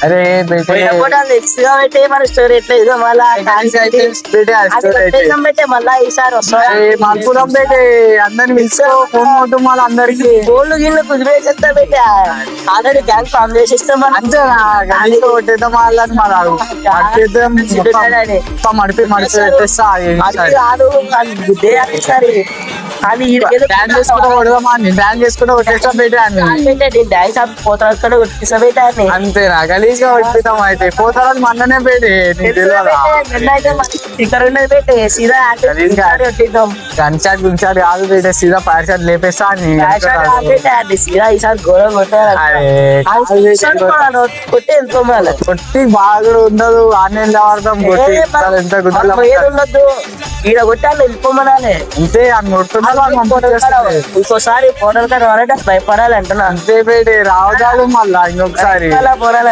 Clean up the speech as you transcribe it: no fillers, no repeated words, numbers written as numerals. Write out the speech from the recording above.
అరే పెట్టే మన స్టోరీ ఎట్లా ఇదో మళ్ళీ మళ్ళా ఈసారి మల్పురం బేటే అందరిని పిలుచుకో ఫోన్ కొట్టు మళ్ళీ అందరికి గోళ్ళు గిళ్ళు కుదిరేసేస్తా పెట్టా ఆల్రెడీ గ్యాంగ్ ఫామ్ చేసిస్తాం అంతేనా గాలి కొట్టేద్దాం వాళ్ళని మరి మడిపి పెట్టేస్తా కానీ బ్యాన్ చేసుకుంటూ కొడదామా బ్యాన్ చేసుకుంటూ కొట్టేస్తా పెట్టా పోతాడు కొట్టిస్తా పెట్టా అంతేనా గలీజ్ గా కొట్టిద్దాం అయితే పోతారని మొన్ననే పెట్టి నీకు తెలియదా స్టిక్కర్ ఉన్నది పెట్టే సీదా కొట్టిద్దాం గన్షాట్ గున్షాట్ కాదు పెట్టే సీదా ఫైర్ షాట్ లేపేస్తా అని సీదా ఈసారి గోడ కొట్టి వెళ్ళిపోవాలి కొట్టి బాగా ఉండదు ఆన్లైన్ లో వాడతాం కొట్టి ఎంత గుడ్డలు ఉండొద్దు ఈడ కొట్టాలి వెళ్ళిపోమనాలి అంతే అని కొడుతున్నా ఇంకోసారి ఫోటోలు కానీ భయపడాలి అంటున్నా అంతే పెట్టి రావడాలు మళ్ళా ఇంకొకసారి పోరాలి